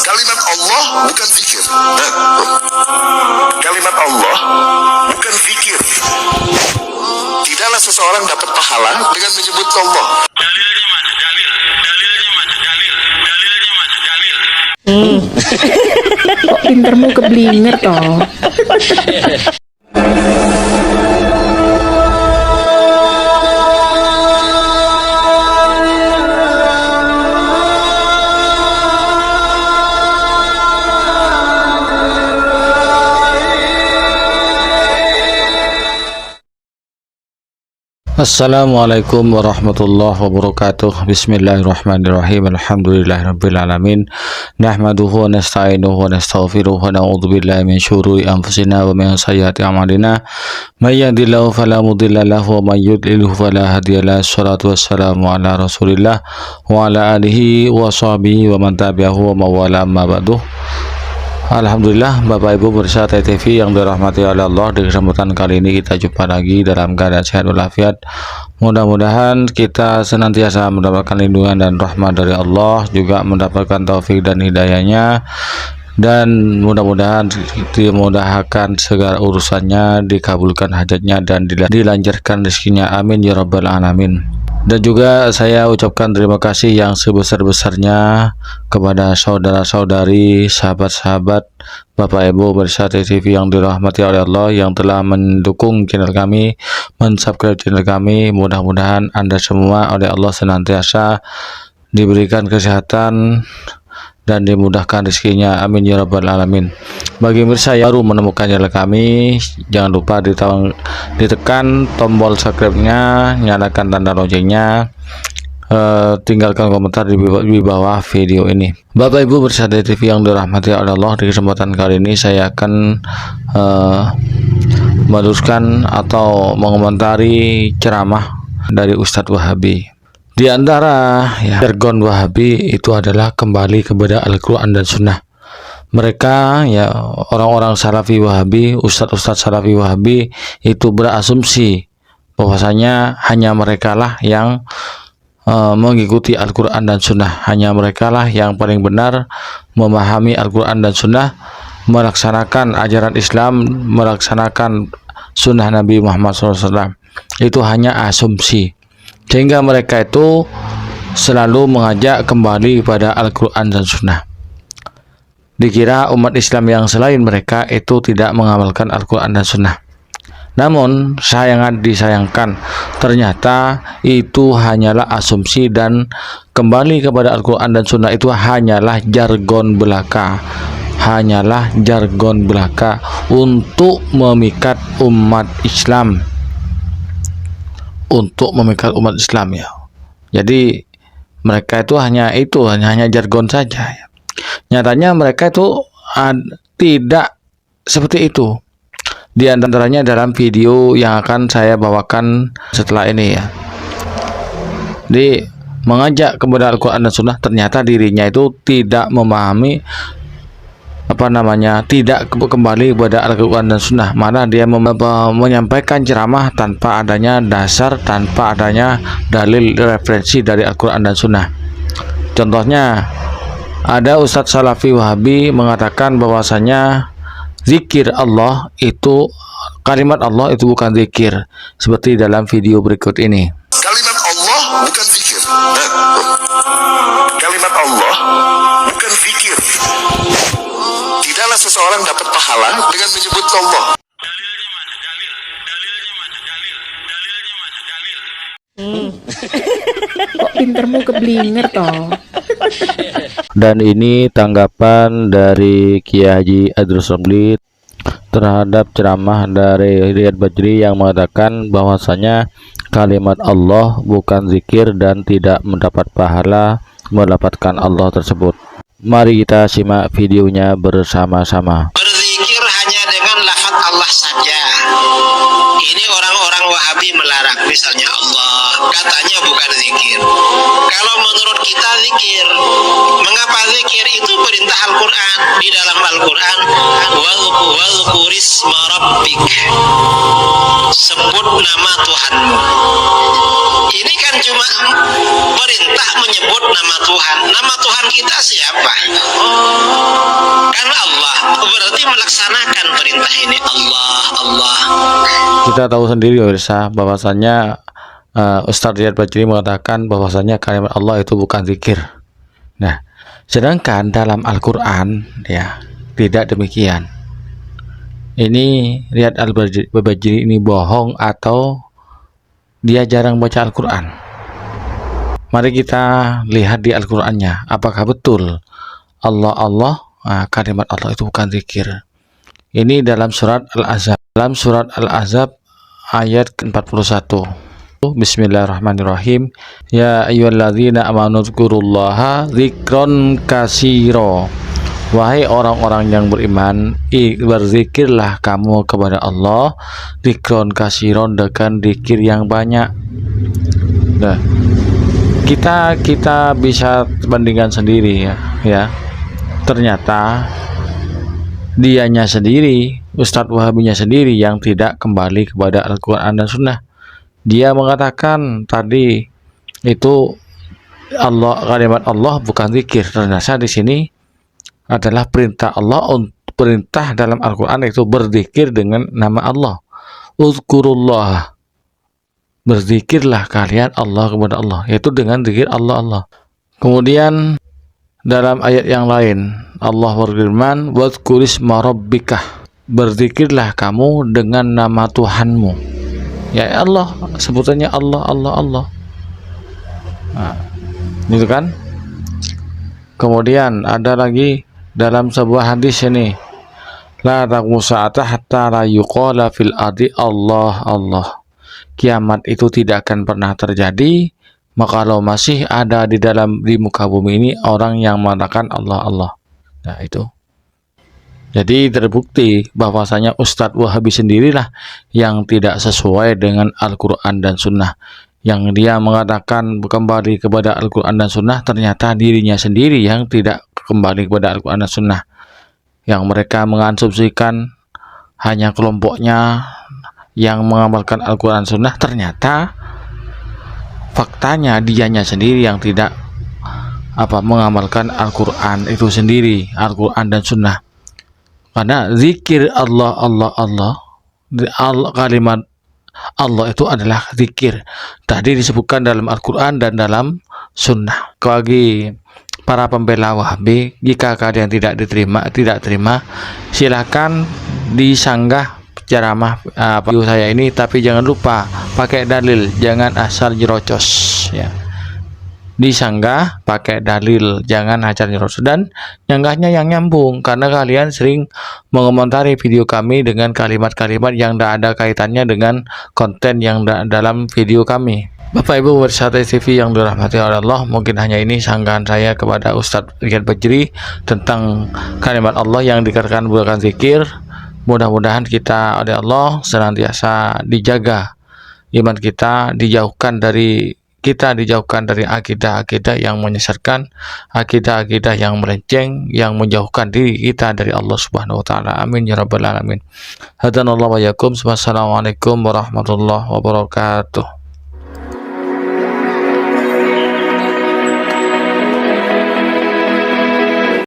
Kalimat Allah bukan zikir. Kalimat Allah bukan zikir. Tidaklah seseorang dapat pahala dengan menyebut Allah. Kok pintermu keblinger toh? Assalamualaikum warahmatullahi wabarakatuh. Bismillahirrahmanirrahim. Alhamdulillahirrabbilalamin. Nahmaduhu wa nasta'inuhu wa nastaghfiruhu wa na'udzubillahi min syururi anfusina wa min sayyiati a'malina. May yahdihillahu fala mudilla lahu wa may yudlilhu fala hadiyalah. Shalatu wassalamu ala Rasulillah wa ala alihi wa sahbihi wa man tabi'ahu wa mawala amma ba'du. Alhamdulillah, Bapak Ibu pemirsa TV yang dirahmati oleh Allah, di kesempatan kali ini kita jumpa lagi dalam keadaan sehat walafiat. Mudah-mudahan kita senantiasa mendapatkan lindungan dan rahmat dari Allah, juga mendapatkan taufik dan hidayahnya, dan mudah-mudahan dimudahkan segala urusannya, dikabulkan hajatnya, dan dilancarkan rezekinya. Amin ya rabbal alamin. Dan juga saya ucapkan terima kasih yang sebesar-besarnya kepada saudara-saudari, sahabat-sahabat, Bapak Ibu pemirsa TV yang dirahmati oleh Allah, yang telah mendukung channel kami, mensubscribe channel kami. Mudah-mudahan Anda semua oleh Allah senantiasa diberikan kesehatan dan dimudahkan rezekinya. Amin ya rabbal alamin. Bagi pemirsa yang baru menemukan channel kami, jangan lupa ditekan tombol subscribe-nya, nyalakan tanda loncengnya, tinggalkan komentar di bawah video ini. Bapak Ibu pemirsa TV yang dirahmati oleh Allah, di kesempatan kali ini saya akan meneruskan atau mengomentari ceramah dari Ustadz Wahabi. Di antara jargon Wahabi itu adalah kembali kepada Al-Quran dan Sunnah. Mereka, ya, orang-orang Salafi Wahabi, ustadz-ustadz Salafi Wahabi itu berasumsi bahwasanya hanya mereka lah yang mengikuti Al-Quran dan Sunnah. Hanya mereka lah yang paling benar memahami Al-Quran dan Sunnah, melaksanakan ajaran Islam, melaksanakan Sunnah Nabi Muhammad SAW. Itu hanya asumsi, sehingga mereka itu selalu mengajak kembali pada Al-Quran dan Sunnah. Dikira umat Islam yang selain mereka itu tidak mengamalkan Al-Quran dan Sunnah. Namun disayangkan, ternyata itu hanyalah asumsi, dan kembali kepada Al-Quran dan Sunnah itu hanyalah jargon belaka. Hanyalah jargon belaka untuk memikat umat Islam. Untuk memikat umat Islam, ya. Jadi mereka itu hanya jargon saja, ya. Nyatanya mereka itu tidak seperti itu. Di antaranya dalam video yang akan saya bawakan setelah ini, ya. Di mengajak kepada Al-Quran dan Sunnah, ternyata dirinya itu tidak memahami tidak kembali kepada Al-Quran dan Sunnah. Malah dia menyampaikan ceramah tanpa adanya dasar, tanpa adanya dalil referensi dari Al-Quran dan Sunnah. Contohnya, ada Ustadz Salafi Wahabi mengatakan bahwasanya zikir Allah itu, kalimat Allah itu bukan zikir, seperti dalam video berikut ini. Kalimat Allah bukan zikir. Kalimat Allah bukan zikir. Tidaklah seseorang dapat pahala dengan menyebut Allah. Kok pintermu keblinger toh? Dan ini tanggapan dari Kiai Haji Idrus Ramli terhadap ceramah dari Riyad Bajri yang mengatakan bahwasanya kalimat Allah bukan zikir dan tidak mendapat pahala mendapatkan Allah tersebut. Mari kita simak videonya bersama-sama. Berzikir hanya dengan lafaz Allah saja. Ini orang-orang Wahabi melarang, misalnya Allah katanya bukan zikir. Kalau menurut kita zikir, mengapa zikir itu perintah Al-Quran? Di dalam Al-Quran, wadhkurisma rabbik, sebut nama Tuhanmu. Ini kan cuma perintah menyebut nama Tuhan. Nama Tuhan kita siapa? berarti melaksanakan perintah ini. Allah, Allah. Kita tahu sendiri pemirsa bahwasanya Ustadz Riyad Bajri mengatakan bahwasanya kalimat Allah itu bukan zikir. Nah, sedangkan dalam Al-Quran ya tidak demikian. Ini Riyad Al-Bajri ini bohong atau dia jarang baca Al-Quran? Mari kita lihat di Al-Qurannya, apakah betul kalimat Allah itu bukan zikir. Ini dalam surat Al-Ahzab ayat ke-41. Bismillahirrahmanirrahim. Ya ayyuhalladzina amanu dzkurullaha dzikron katsira. Wahai orang-orang yang beriman, berzikirlah kamu kepada Allah dzikron katsiron, dengan zikir yang banyak. Nah, kita bisa bandingkan sendiri ya. Ternyata dianya sendiri, Ustadz Wahabinya sendiri yang tidak kembali kepada Al-Quran dan Sunnah. Dia mengatakan tadi itu kalimat Allah bukan zikir. Ternyata di sini adalah perintah Allah, perintah dalam Al-Quran itu berzikir dengan nama Allah. Uzkurullah, berzikirlah kalian Allah kepada Allah, yaitu dengan zikir Allah. Kemudian dalam ayat yang lain Allah berfirman, wadzkurisma rabbika, berzikirlah kamu dengan nama Tuhanmu. Ya Allah, sebutannya Allah. Nah, itu kan. Kemudian ada lagi dalam sebuah hadis ini, la taqumu sa'ata hatta la yuqala fil ardi Allah. Kiamat itu tidak akan pernah terjadi kalau masih ada di muka bumi ini orang yang mengatakan Allah. Nah, itu. Jadi terbukti bahwasanya Ustadz Wahabi sendirilah yang tidak sesuai dengan Al-Quran dan Sunnah. Yang dia mengatakan kembali kepada Al-Quran dan Sunnah, ternyata dirinya sendiri yang tidak kembali kepada Al-Quran dan Sunnah. Yang mereka mengasumsikan hanya kelompoknya yang mengamalkan Al-Quran dan Sunnah, ternyata faktanya dianya sendiri yang tidak mengamalkan Al-Quran itu sendiri, Al-Quran dan Sunnah. Karena zikir Allah, kalimat Allah itu adalah zikir. Tadi disebutkan dalam Al-Quran dan dalam Sunnah. Bagi para pembela Wahabi, jika kalian tidak terima, silakan disanggah ceramah video saya ini, tapi jangan lupa pakai dalil, jangan asal nyerocos ya. Disanggah pakai dalil, jangan hajar nyerocos, dan nyanggahnya yang nyambung, karena kalian sering mengomentari video kami dengan kalimat-kalimat yang tidak ada kaitannya dengan konten yang dalam video kami. Bapak Ibu pemirsa TV yang dirahmati oleh Allah, mungkin hanya ini sanggahan saya kepada Ustadz Riyad Bajri tentang kalimat Allah yang dikatakan bukan zikir. Mudah-mudahan kita oleh Allah senantiasa dijaga iman kita, dijauhkan dari akidah-akidah yang menyesatkan, akidah-akidah yang melenceng, yang menjauhkan diri kita dari Allah Subhanahu wa taala. Amin ya rabbal alamin. Hadanallahu wa iyyakum. Wassalamualaikum warahmatullahi wabarakatuh.